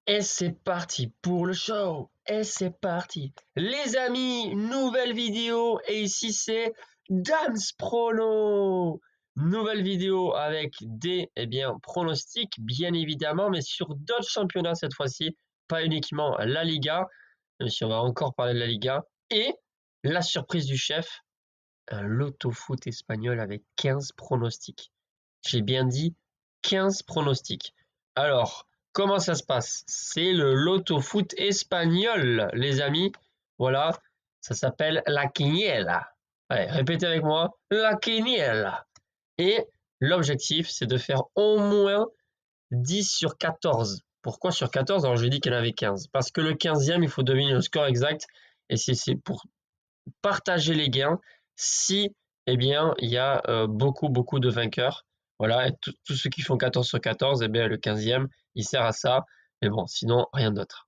Et c'est parti pour le show. Et c'est parti. Les amis, nouvelle vidéo. Et ici, c'est Dance Prono. Nouvelle vidéo avec des pronostics, bien évidemment, mais sur d'autres championnats cette fois-ci. Pas uniquement la Liga, même si on va encore parler de la Liga. Et la surprise du chef, un loto foot espagnol avec 15 pronostics. J'ai bien dit 15 pronostics. Alors, comment ça se passe? C'est le loto foot espagnol, les amis. Voilà, ça s'appelle la quiniela. Allez, répétez avec moi, la quiniela. Et l'objectif, c'est de faire au moins 10 sur 14. Pourquoi sur 14? Alors, je dis qu'il y en avait 15. Parce que le 15e, il faut deviner le score exact. Et c'est pour partager les gains si il y a beaucoup de vainqueurs. Voilà, et tous ceux qui font 14 sur 14, le 15e, il sert à ça. Mais bon, sinon, rien d'autre.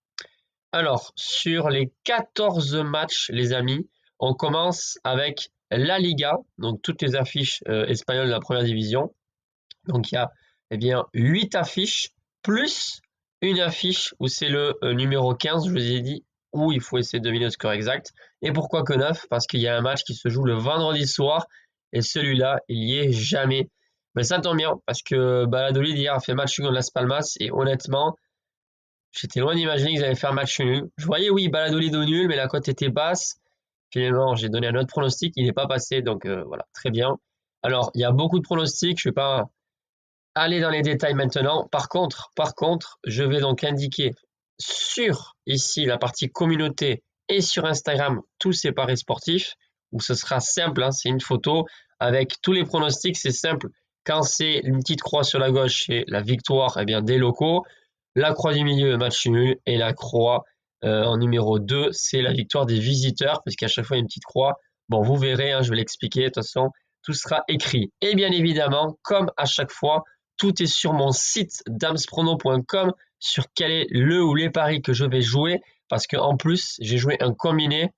Alors, sur les 14 matchs, les amis, on commence avec la Liga, donc toutes les affiches espagnoles de la première division. Donc, il y a 8 affiches, plus une affiche où c'est le numéro 15, je vous ai dit, où il faut essayer de deviner le score exact. Et pourquoi que 9? Parce qu'il y a un match qui se joue le vendredi soir, et celui-là, il y est jamais. Mais ça tombe bien, parce que Valladolid hier a fait match nul contre Las Palmas, et honnêtement, j'étais loin d'imaginer qu'ils allaient faire match nul. Je voyais, oui, Valladolid au nul, mais la cote était basse. Finalement, j'ai donné un autre pronostic, il n'est pas passé, donc voilà, très bien. Alors, il y a beaucoup de pronostics, je ne vais pas aller dans les détails maintenant. Par contre, je vais donc indiquer sur ici la partie communauté et sur Instagram tous ces paris sportifs où ce sera simple, hein, c'est une photo avec tous les pronostics, c'est simple. Quand c'est une petite croix sur la gauche, c'est la victoire des locaux. La croix du milieu, match nul. Et la croix en numéro 2, c'est la victoire des visiteurs, parce qu'à chaque fois, il y a une petite croix. Bon, vous verrez, hein, je vais l'expliquer. De toute façon, tout sera écrit. Et bien évidemment, comme à chaque fois, tout est sur mon site damsprono.com sur quel est le ou les paris que je vais jouer. Parce qu'en plus, j'ai joué un combiné.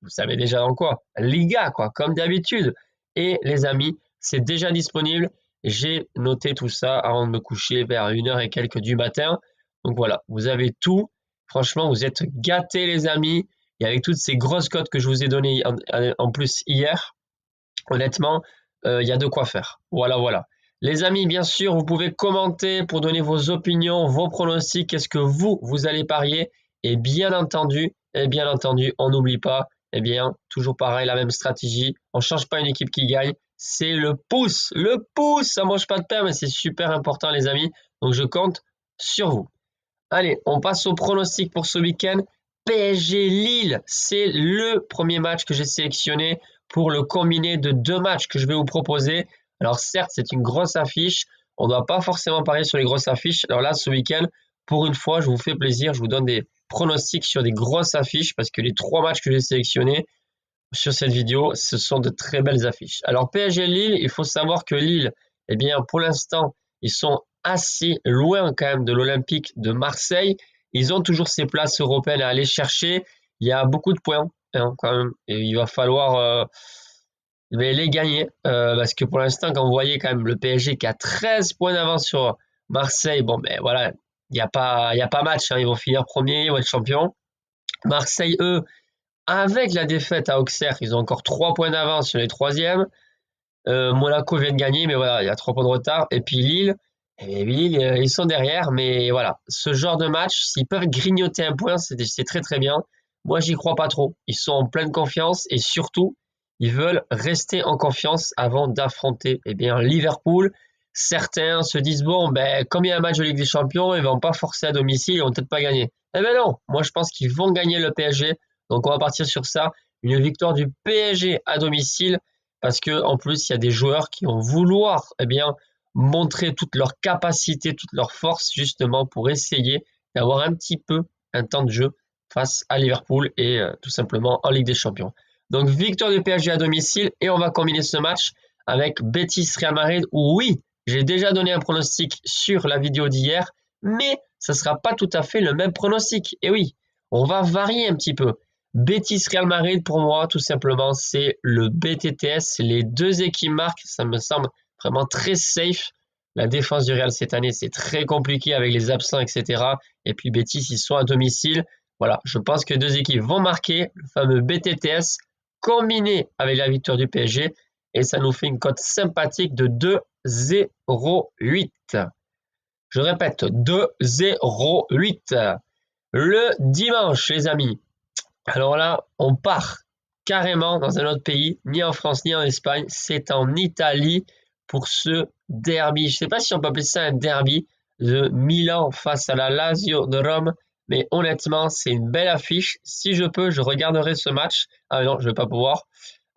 Vous savez déjà dans quoi? Liga, quoi, comme d'habitude. Et les amis, c'est déjà disponible. J'ai noté tout ça avant de me coucher vers 1h et quelques du matin. Donc voilà, vous avez tout. Franchement, vous êtes gâtés, les amis. Et avec toutes ces grosses cotes que je vous ai données en plus hier, honnêtement, il y a de quoi faire. Voilà, voilà. Les amis, bien sûr, vous pouvez commenter pour donner vos opinions, vos pronostics, qu'est-ce que vous allez parier. Et bien entendu, on n'oublie pas, toujours pareil, la même stratégie. On ne change pas une équipe qui gagne. C'est le pouce. Le pouce, ça ne mange pas de pain, mais c'est super important, les amis. Donc, je compte sur vous. Allez, on passe au pronostic pour ce week-end. PSG Lille, c'est le premier match que j'ai sélectionné pour le combiné de 2 matchs que je vais vous proposer. Alors certes, c'est une grosse affiche. On ne doit pas forcément parier sur les grosses affiches. Alors là, ce week-end, pour une fois, je vous fais plaisir. Je vous donne des pronostics sur des grosses affiches parce que les 3 matchs que j'ai sélectionnés sur cette vidéo, ce sont de très belles affiches. Alors PSG Lille, il faut savoir que Lille, pour l'instant, ils sont assez loin quand même de l'Olympique de Marseille. Ils ont toujours ces places européennes à aller chercher. Il y a beaucoup de points hein, quand même. Et il va falloir les gagner. Parce que pour l'instant, quand vous voyez quand même le PSG qui a 13 points d'avance sur Marseille, bon ben voilà, il y a pas match. Hein, ils vont finir premier, ils vont être champions. Marseille, eux, avec la défaite à Auxerre, ils ont encore 3 points d'avance sur les troisièmes. Monaco vient de gagner, mais voilà, il y a 3 points de retard. Et puis Lille, ils sont derrière, mais voilà, ce genre de match, s'ils peuvent grignoter un point, c'est très très bien. Moi, j'y crois pas trop. Ils sont en pleine confiance et surtout, ils veulent rester en confiance avant d'affronter Liverpool. Certains se disent bon, ben comme il y a un match de Ligue des Champions, ils vont pas forcer à domicile, ils vont peut-être pas gagner. Eh ben non, moi je pense qu'ils vont gagner le PSG. Donc on va partir sur ça, une victoire du PSG à domicile parce que en plus il y a des joueurs qui vont vouloir montrer toute leur capacité, toute leur force justement pour essayer d'avoir un petit peu un temps de jeu face à Liverpool et tout simplement en Ligue des Champions. Donc victoire du PSG à domicile et on va combiner ce match avec Betis Real Madrid où oui, j'ai déjà donné un pronostic sur la vidéo d'hier, mais ça ne sera pas tout à fait le même pronostic. Et oui, on va varier un petit peu. Betis Real Madrid pour moi tout simplement c'est le BTTS, les deux équipes marquent, ça me semble vraiment très safe. La défense du Real cette année, c'est très compliqué avec les absents, etc. Et puis Betis, ils sont à domicile. Voilà, je pense que deux équipes vont marquer le fameux BTTS combiné avec la victoire du PSG. Et ça nous fait une cote sympathique de 2,08. Je répète, 2,08. Le dimanche, les amis. Alors là, on part carrément dans un autre pays, ni en France, ni en Espagne. C'est en Italie pour ce derby. Je ne sais pas si on peut appeler ça un derby de Milan face à la Lazio de Rome. Mais honnêtement, c'est une belle affiche. Si je peux, je regarderai ce match. Ah non, je ne vais pas pouvoir.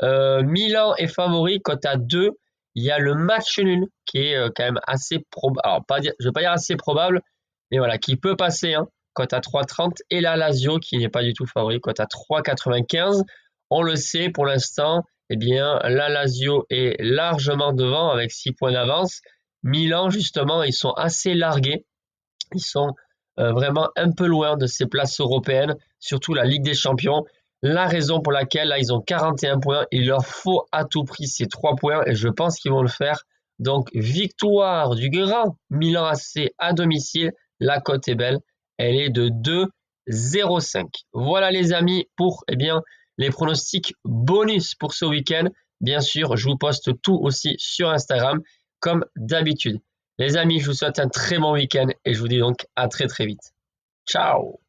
Milan est favori, cote à 2. Il y a le match nul qui est quand même assez probable. Alors, je ne vais pas dire assez probable, mais voilà, qui peut passer, hein, cote à 3,30. Et la Lazio qui n'est pas du tout favori, cote à 3,95. On le sait pour l'instant, eh bien, la Lazio est largement devant avec 6 points d'avance. Milan, justement, ils sont assez largués. Ils sont vraiment un peu loin de ces places européennes, surtout la Ligue des Champions. La raison pour laquelle là, ils ont 41 points, il leur faut à tout prix ces 3 points et je pense qu'ils vont le faire. Donc victoire du grand Milan AC à domicile, la cote est belle, elle est de 2,05. Voilà les amis pour les pronostics bonus pour ce week-end. Bien sûr, je vous poste tout aussi sur Instagram comme d'habitude. Les amis, je vous souhaite un très bon week-end et je vous dis donc à très très vite. Ciao!